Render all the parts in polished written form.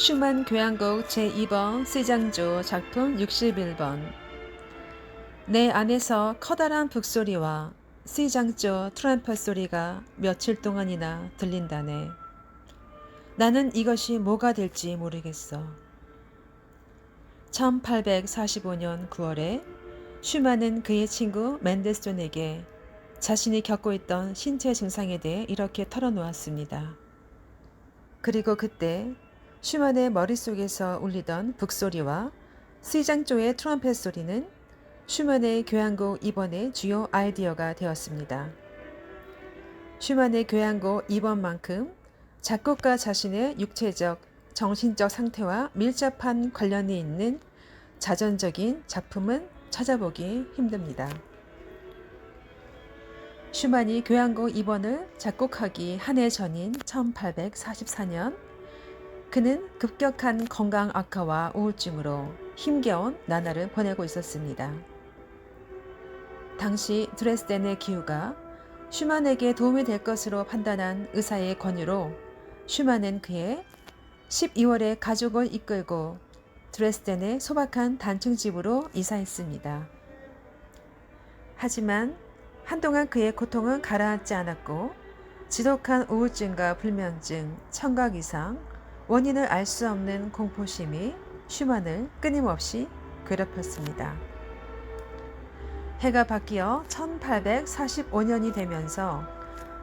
슈만 교향곡 제2번 C장조 작품 61번. 내 안에서 커다란 북소리와 C장조 트럼펫 소리가 며칠 동안이나 들린다네. 나는 이것이 뭐가 될지 모르겠어. 1845년 9월에 슈만은 그의 친구 맨델스존에게 자신이 겪고 있던 신체 증상에 대해 이렇게 털어놓았습니다. 그리고 그때 슈만의 머릿속에서 울리던 북소리와 C장조의 트럼펫 소리는 슈만의 교향곡 2번의 주요 아이디어가 되었습니다. 슈만의 교향곡 2번만큼 작곡가 자신의 육체적, 정신적 상태와 밀접한 관련이 있는 자전적인 작품은 찾아보기 힘듭니다. 슈만이 교향곡 2번을 작곡하기 한 해 전인 1844년, 그는 급격한 건강 악화와 우울증으로 힘겨운 나날을 보내고 있었습니다. 당시 드레스덴의 기후가 슈만에게 도움이 될 것으로 판단한 의사의 권유로 슈만은 그해 12월에 가족을 이끌고 드레스덴의 소박한 단층 집으로 이사했습니다. 하지만 한동안 그의 고통은 가라앉지 않았고 지독한 우울증과 불면증, 청각 이상, 원인을 알 수 없는 공포심이 슈만을 끊임없이 괴롭혔습니다. 해가 바뀌어 1845년이 되면서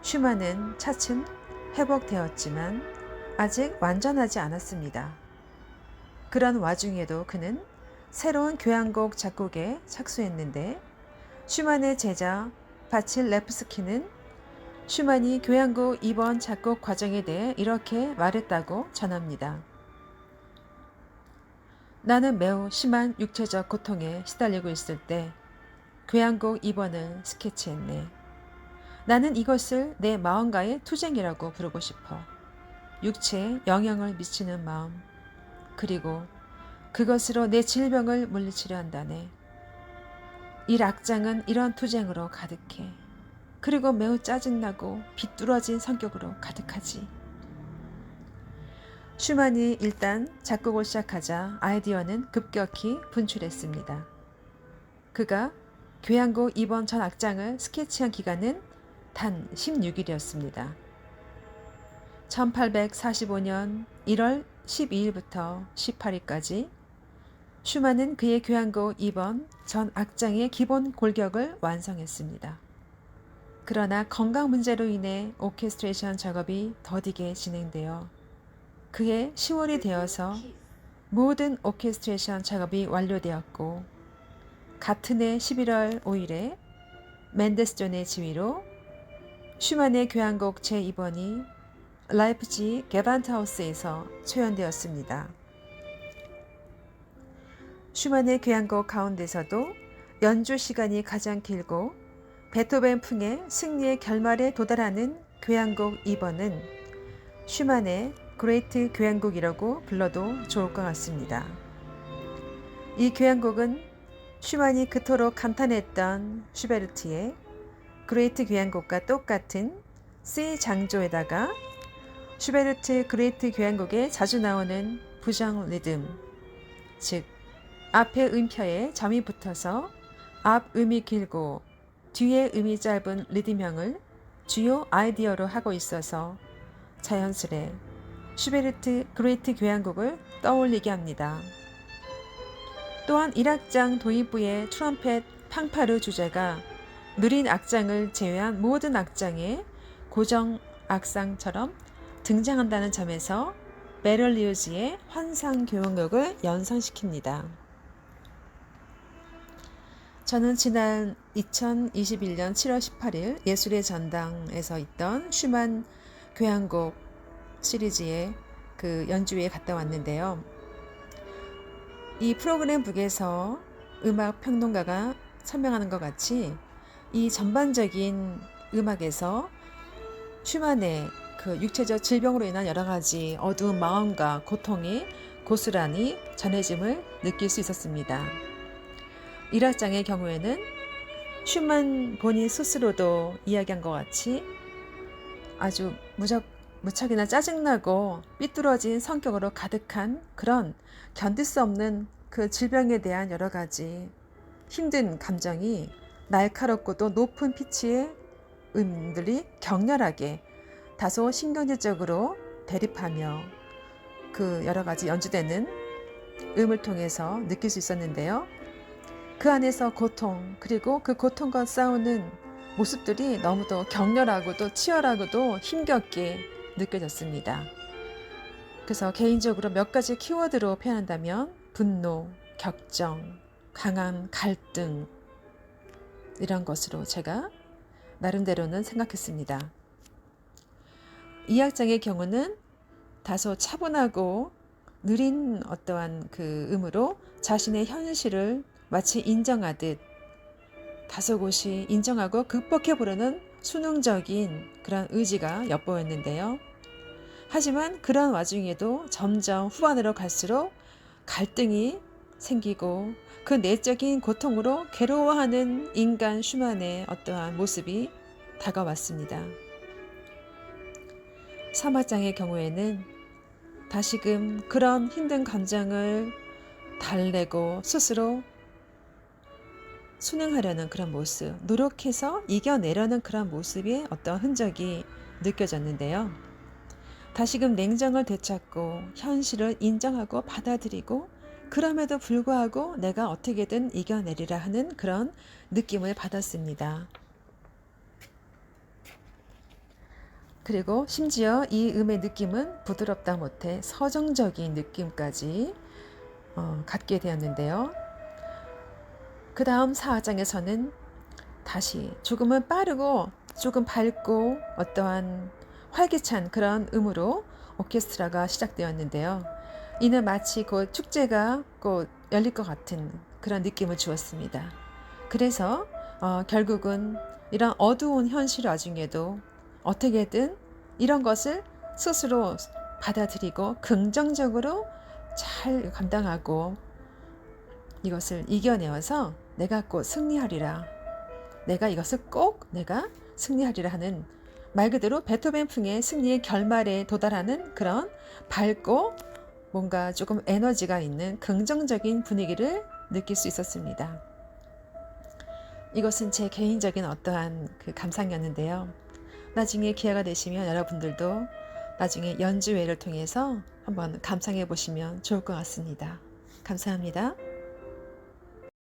슈만은 차츰 회복되었지만 아직 완전하지 않았습니다. 그런 와중에도 그는 새로운 교향곡 작곡에 착수했는데 슈만의 제자 바칠레프스키는 슈만이 교향곡 2번 작곡 과정에 대해 이렇게 말했다고 전합니다. 나는 매우 심한 육체적 고통에 시달리고 있을 때 교향곡 2번을 스케치했네. 나는 이것을 내 마음과의 투쟁이라고 부르고 싶어. 육체에 영향을 미치는 마음, 그리고 그것으로 내 질병을 물리치려 한다네. 이 악장은 이런 투쟁으로 가득해. 그리고 매우 짜증나고 비뚤어진 성격으로 가득하지. 슈만이 일단 작곡을 시작하자 아이디어는 급격히 분출했습니다. 그가 교향곡 2번 전 악장을 스케치한 기간은 단 16일이었습니다. 1845년 1월 12일부터 18일까지 슈만은 그의 교향곡 2번 전 악장의 기본 골격을 완성했습니다. 그러나 건강 문제로 인해 오케스트레이션 작업이 더디게 진행되어 그해 10월이 되어서 모든 오케스트레이션 작업이 완료되었고 같은 해 11월 5일에 맨델스존의 지휘로 슈만의 교향곡 제2번이 라이프지 게반트하우스에서 초연되었습니다. 슈만의 교향곡 가운데서도 연주 시간이 가장 길고 베토벤 풍의 승리의 결말에 도달하는 교향곡 2번은 슈만의 그레이트 교향곡이라고 불러도 좋을 것 같습니다. 이 교향곡은 슈만이 그토록 감탄했던 슈베르트의 그레이트 교향곡과 똑같은 C 장조에다가 슈베르트 그레이트 교향곡에 자주 나오는 부정 리듬, 즉 앞에 음표에 점이 붙어서 앞 음이 길고 뒤에 음이 짧은 리듬형을 주요 아이디어로 하고 있어서 자연스레 슈베르트 그레이트 교향곡을 떠올리게 합니다. 또한 1악장 도입부의 트럼펫 팡파르 주제가 느린 악장을 제외한 모든 악장에 고정 악상처럼 등장한다는 점에서 베를리우즈의 환상 교향곡을 연상시킵니다. 저는 지난 2021년 7월 18일 예술의 전당에서 있던 슈만 교향곡 시리즈의 그 연주회에 갔다 왔는데요. 이 프로그램 북에서 음악 평론가가 설명하는 것 같이 이 전반적인 음악에서 슈만의 그 육체적 질병으로 인한 여러 가지 어두운 마음과 고통이 고스란히 전해짐을 느낄 수 있었습니다. 1악장의 경우에는 슈만 본인 스스로도 이야기한 것 같이 아주 무척이나 짜증나고 삐뚤어진 성격으로 가득한 그런 견딜 수 없는 그 질병에 대한 여러 가지 힘든 감정이 날카롭고도 높은 피치의 음들이 격렬하게 다소 신경질적으로 대립하며 그 여러 가지 연주되는 음을 통해서 느낄 수 있었는데요. 그 안에서 고통, 그리고 그 고통과 싸우는 모습들이 너무도 격렬하고도 치열하고도 힘겹게 느껴졌습니다. 그래서 개인적으로 몇 가지 키워드로 표현한다면 분노, 격정, 강한 갈등, 이런 것으로 제가 나름대로는 생각했습니다. 이 악장의 경우는 다소 차분하고 느린 어떠한 그 음으로 자신의 현실을 마치 인정하듯 다소곳이 인정하고 극복해 보려는 수능적인 그런 의지가 엿보였는데요. 하지만 그런 와중에도 점점 후반으로 갈수록 갈등이 생기고 그 내적인 고통으로 괴로워하는 인간 슈만의 어떠한 모습이 다가왔습니다. 3악장의 경우에는 다시금 그런 힘든 감정을 달래고 스스로 순응하려는 그런 모습, 노력해서 이겨내려는 그런 모습의 어떤 흔적이 느껴졌는데요. 다시금 냉정을 되찾고 현실을 인정하고 받아들이고 그럼에도 불구하고 내가 어떻게든 이겨내리라 하는 그런 느낌을 받았습니다. 그리고 심지어 이 음의 느낌은 부드럽다 못해 서정적인 느낌까지 갖게 되었는데요. 그 다음 4악장에서는 다시 조금은 빠르고 조금 밝고 어떠한 활기찬 그런 음으로 오케스트라가 시작되었는데요. 이는 마치 곧 축제가 곧 열릴 것 같은 그런 느낌을 주었습니다. 그래서 결국은 이런 어두운 현실 와중에도 어떻게든 이런 것을 스스로 받아들이고 긍정적으로 잘 감당하고 이것을 이겨내어서 내가 꼭 승리하리라. 내가 이것을 꼭 내가 승리하리라 하는 말 그대로 베토벤풍의 승리의 결말에 도달하는 그런 밝고 뭔가 조금 에너지가 있는 긍정적인 분위기를 느낄 수 있었습니다. 이것은 제 개인적인 어떠한 그 감상이었는데요. 나중에 기회가 되시면 여러분들도 나중에 연주회를 통해서 한번 감상해 보시면 좋을 것 같습니다. 감사합니다.